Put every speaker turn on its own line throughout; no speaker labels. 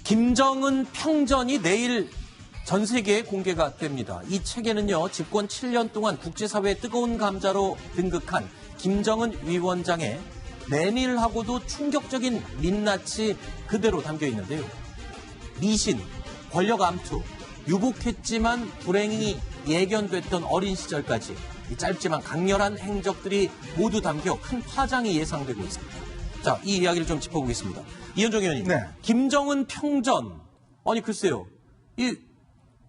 김정은 평전이 내일 전 세계에 공개가 됩니다. 이 책에는요, 집권 7년 동안 국제사회의 뜨거운 감자로 등극한 김정은 위원장의 내밀하고도 충격적인 민낯이 그대로 담겨 있는데요. 미신, 권력 암투, 유복했지만 불행이 예견됐던 어린 시절까지 이 짧지만 강렬한 행적들이 모두 담겨 큰 파장이 예상되고 있습니다. 자, 이 이야기를 좀 짚어보겠습니다. 이현정 의원님,
네.
김정은 평전, 아니 글쎄요, 이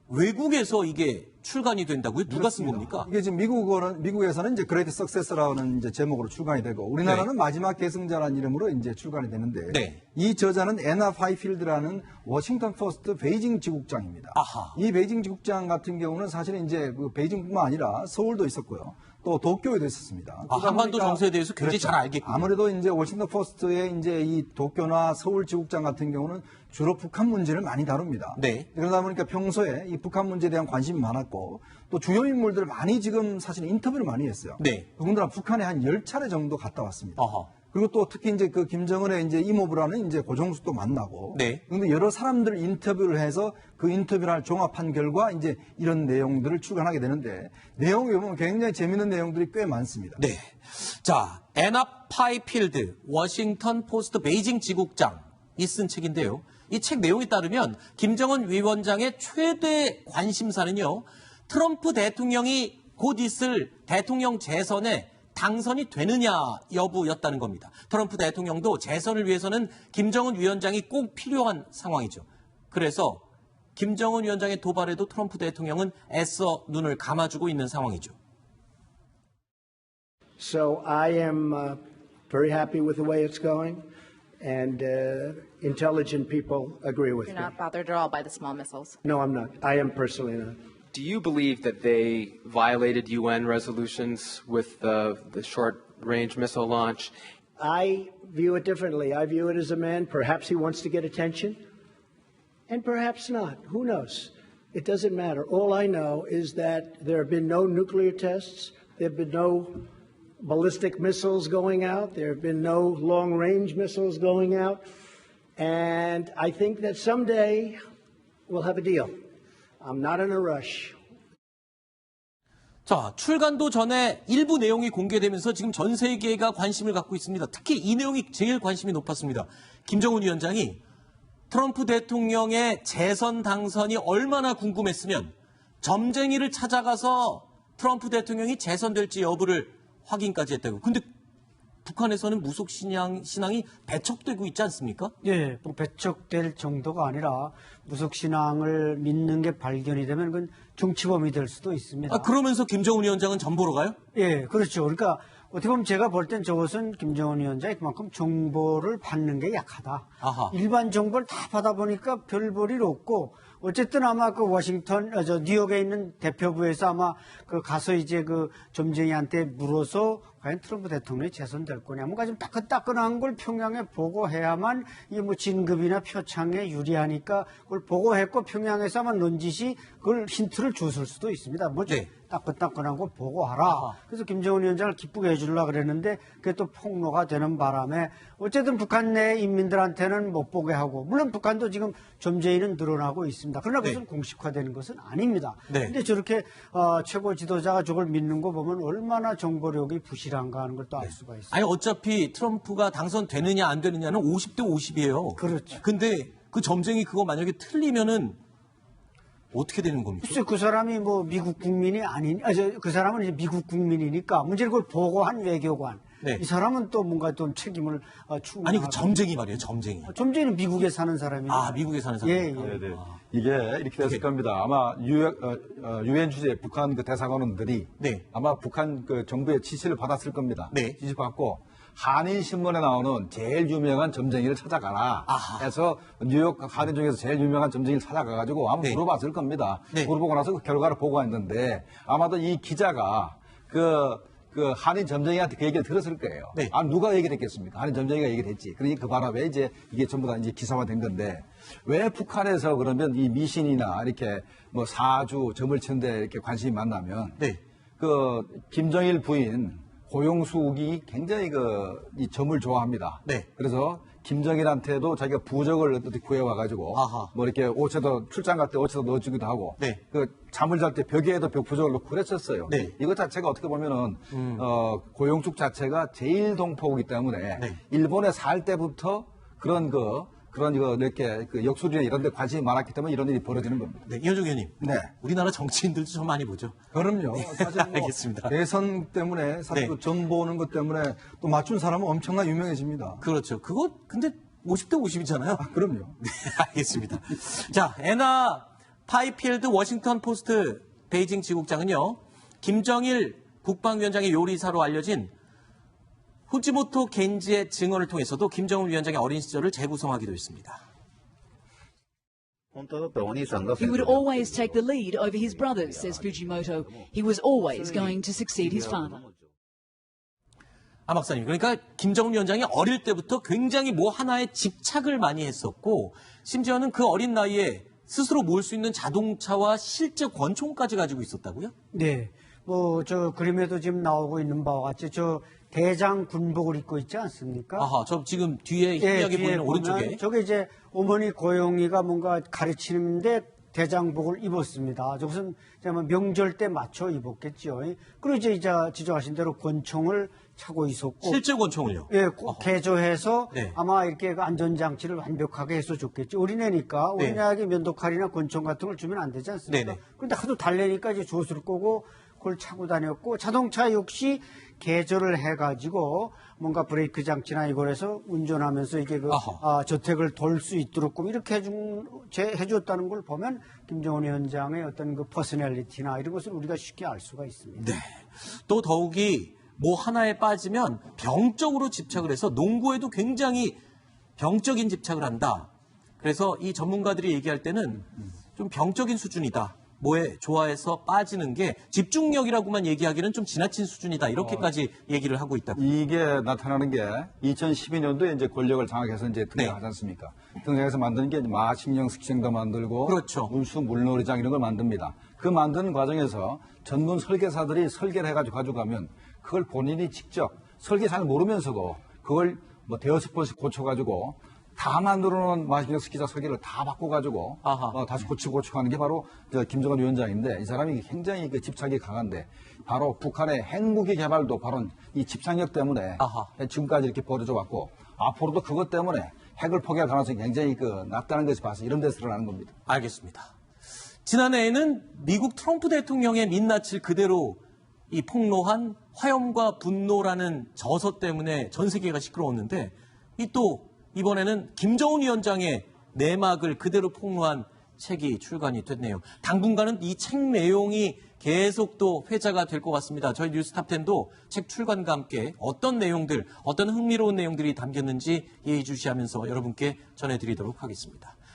외국에서 이게 출간이 된다고요? 누가 쓴 겁니까?
이게 지금 미국에서는 이제 그레이트 석세스라는 이제 제목으로 출간이 되고 우리나라는
네.
마지막 계승자라는 이름으로 이제 출간이 되는데
네.
이 저자는 애나 파이필드라는 워싱턴 포스트 베이징 지국장입니다.
아하.
이 베이징 지국장 같은 경우는 사실은 이제 그 베이징뿐만 아니라 서울도 있었고요. 또 도쿄에도 있었습니다.
한반도 정세에 대해서 굉장히
그렇죠.
잘 알겠군요.
아무래도 이제 워싱턴 포스트의 이제 이 도쿄나 서울 지국장 같은 경우는 주로 북한 문제를 많이 다룹니다.
네.
그러다 보니까 평소에 이 북한 문제에 대한 관심이 많았고 또 주요 인물들을 많이 지금 사실 인터뷰를 많이 했어요.
네.
더군다나 북한에 한 10차례 정도 갔다 왔습니다.
아하.
그리고 또 특히 이제 그 김정은의 이제 이모부라는 이제 고종숙도 만나고.
네.
그런데 여러 사람들 인터뷰를 해서 그 인터뷰를 종합한 결과 이제 이런 내용들을 출간하게 되는데 내용이 보면 굉장히 재밌는 내용들이 꽤 많습니다.
네. 자, 애나 파이필드, 워싱턴 포스트 베이징 지국장이 쓴 책인데요. 이 책 내용에 따르면 김정은 위원장의 최대 관심사는요, 트럼프 대통령이 곧 있을 대통령 재선에 당선이 되느냐 여부였다는 겁니다. 트럼프 대통령도 재선을 위해서는 김정은 위원장이 꼭 필요한 상황이죠. 그래서 김정은 위원장의 도발에도 트럼프 대통령은 애써 눈을 감아주고 있는 상황이죠.
So I am very happy with the way it's going, and intelligent people agree with
You're
me.
not bothered at all by the small missiles.
No, I'm not. I am personally not.
Do you believe that they violated UN resolutions with the short-range missile launch?
I view it differently. I view it as a man. Perhaps he wants to get attention, and perhaps not. Who knows? It doesn't matter. All I know is that there have been no nuclear tests. There have been no ballistic missiles going out. There have been no long-range missiles going out. And I think that someday we'll have a deal. I'm not in a rush.
자, 출간도 전에 일부 내용이 공개되면서 지금 전 세계가 관심을 갖고 있습니다. 특히 이 내용이 제일 관심이 높았습니다. 김정은 위원장이 트럼프 대통령의 재선 당선이 얼마나 궁금했으면 점쟁이를 찾아가서 트럼프 대통령이 재선될지 여부를 확인까지 했다고. 근데 북한에서는 무속 신앙이 배척되고 있지 않습니까?
예, 뭐 배척될 정도가 아니라 무속 신앙을 믿는 게 발견이 되면 그건 정치범이 될 수도 있습니다.
그러면서 김정은 위원장은 전보로 가요?
예, 그렇죠. 그러니까 어떻게 보면 제가 볼 땐 저것은 김정은 위원장이 그만큼 정보를 받는 게 약하다.
아하.
일반 정보를 다 받아보니까 별 볼일 없고 어쨌든 아마 그 워싱턴, 뉴욕에 있는 대표부에서 아마 그 가서 이제 그 점쟁이한테 물어서 과연 트럼프 대통령이 재선될 거냐. 뭔가 좀 따끈따끈한 걸 평양에 보고해야만 이게 뭐 진급이나 표창에 유리하니까 그걸 보고했고 평양에서 아마 넌지시 그걸 힌트를 줬을 수도 있습니다. 뭐 좀
네.
따끈따끈한 걸 보고하라. 그래서 김정은 위원장을 기쁘게 해주려고 그랬는데 그게 또 폭로가 되는 바람에 어쨌든 북한 내 인민들한테는 못 보게 하고 물론 북한도 지금 점쟁이는 늘어나고 있습니다. 그러나 그것은
네.
공식화되는 것은 아닙니다.
네.
근데 저렇게 최고 지도자가 저걸 믿는 거 보면 얼마나 정보력이 부실한가 하는 걸 또 알 수가 있어요.
아니, 어차피 트럼프가 당선되느냐 안 되느냐는 50대 50이에요.
그렇죠.
근데 그 점쟁이 그거 만약에 틀리면은 어떻게 되는 겁니까?
글쎄 그 사람이 뭐 미국 국민이 그 사람은 이제 미국 국민이니까 문제는 그걸 보고한 외교관.
네.
이 사람은 또 뭔가 좀 책임을 충분히
아니, 그 점쟁이 말이에요, 점쟁이.
점쟁이는 미국에 사는 사람이니까.
미국에 사는 사람.
예, 예.
네네. 이게 이렇게 됐을 겁니다. 아마 유엔 주재 북한 그 대사관원들이
네.
아마 북한 그 정부의 지시를 받았을 겁니다.
네.
지시 받고 한인 신문에 나오는 제일 유명한 점쟁이를 찾아가라
아하.
해서 뉴욕 한인 중에서 제일 유명한 점쟁이를 찾아가가지고 아마
네.
물어봤을 겁니다.
네.
물어보고 나서 그 결과를 보고했는데 아마도 이 기자가 그 한인 점쟁이한테 그 얘기를 들었을 거예요.
네.
누가 얘기를 했겠습니까? 한인 점쟁이가 얘기를 했지. 그러니까 그 바람에 이제 이게 전부 다 이제 기사화된 건데 왜 북한에서 그러면 이 미신이나 이렇게 뭐 사주, 점을 치는데 이렇게 관심이 많냐면
네.
그 김정일 부인 고용숙이 굉장히 이 점을 좋아합니다.
네.
그래서 김정일한테도 자기가 부적을 어떻게 구해와가지고
아하.
뭐 이렇게 옷에도 출장 갈 때 옷에도 넣어주기도 하고
네.
그 잠을 잘 때 벽에도 벽부적을 넣고 그랬었어요.
네.
이것 자체가 어떻게 보면은 고용축 자체가 제일 동포이기 때문에
네.
일본에 살 때부터 그런 이렇게 그 역술이나 이런 데 관심이 많았기 때문에 이런 일이 벌어지는 겁니다.
네, 이현종 의원님.
네.
우리나라 정치인들도 좀 많이 보죠.
그럼요. 사실 뭐
알겠습니다.
대선 때문에 사실
네.
그 정보 오는 것 때문에 또 맞춘 사람은 엄청나 유명해집니다.
그렇죠. 그거 근데 50대 50이잖아요.
그럼요.
네, 알겠습니다. 자, 애나 파이필드 워싱턴 포스트 베이징 지국장은요, 김정일 국방위원장의 요리사로 알려진 후지모토 겐지의 증언을 통해서도 김정은 위원장의 어린 시절을 재구성하기도 했습니다.
He would always take the lead over his brothers, says Fujimoto. He was always going to succeed his father.
아, 박사님. 그러니까 김정은 위원장이 어릴 때부터 굉장히 뭐 하나에 집착을 많이 했었고, 심지어는 그 어린 나이에 스스로 모을 수 있는 자동차와 실제 권총까지 가지고 있었다고요?
네. 뭐, 저 그림에도 지금 나오고 있는 바와 같이 저 대장 군복을 입고 있지 않습니까?
아하, 저 지금 뒤에 희미하게
뒤에
보이는
보면
오른쪽에.
저게 이제 어머니 고영이가 뭔가 가르치는데 대장복을 입었습니다. 저것은 뭐 명절 때 맞춰 입었겠죠. 그리고 이제 지적하신 대로 권총을 차고 있었고.
실제 권총을요?
예, 개조해서
네.
아마 이렇게 그 안전장치를 완벽하게 해서 줬겠죠. 어린애니까
네.
어린애에게 면도칼이나 권총 같은 걸 주면 안 되지 않습니까?
네네.
그런데 하도 달래니까 이제 조수를 꼬고 그걸 차고 다녔고 자동차 역시 개조를 해가지고 뭔가 브레이크 장치나 이걸 해서 운전하면서 이게 저택을 돌 수 있도록 이렇게 해줬다는 걸 보면 김정은 위원장의 어떤 그 퍼스널리티나 이런 것을 우리가 쉽게 알 수가 있습니다.
네. 또 더욱이 뭐 하나에 빠지면 병적으로 집착을 해서 농구에도 굉장히 병적인 집착을 한다. 그래서 이 전문가들이 얘기할 때는 좀 병적인 수준이다. 뭐에 좋아해서 빠지는 게 집중력이라고만 얘기하기는 좀 지나친 수준이다. 이렇게까지 얘기를 하고 있다.
이게 나타나는 게 2012년도에 이제 권력을 장악해서 이제 등장하지 않습니까? 등장해서 만드는 게 마식령 식생도 만들고
그렇죠.
운수 물놀이장 이런 걸 만듭니다. 그 만드는 과정에서 전문 설계사들이 설계를 해가지고 가져가면 그걸 본인이 직접 설계 잘 모르면서도 그걸 뭐 대여섯 번씩 고쳐가지고 다 만들어놓은 마식령 스키자 설계를 다 바꿔가지고 다시 고치고 하는 게 바로 김정은 위원장인데 이 사람이 굉장히 그 집착이 강한데 바로 북한의 핵무기 개발도 바로 이 집착력 때문에 지금까지 이렇게 벌어져 왔고 앞으로도 그것 때문에 핵을 포기할 가능성이 굉장히 낮다는 것이 봐서 이런 데서 드러나는 겁니다.
알겠습니다. 지난해에는 미국 트럼프 대통령의 민낯을 그대로 이 폭로한 화염과 분노라는 저서 때문에 전 세계가 시끄러웠는데 또 이번에는 김정은 위원장의 내막을 그대로 폭로한 책이 출간이 됐네요. 당분간은 이 책 내용이 계속 또 회자가 될 것 같습니다. 저희 뉴스탑10도 책 출간과 함께 어떤 내용들, 어떤 흥미로운 내용들이 담겼는지 예의주시하면서 여러분께 전해드리도록 하겠습니다.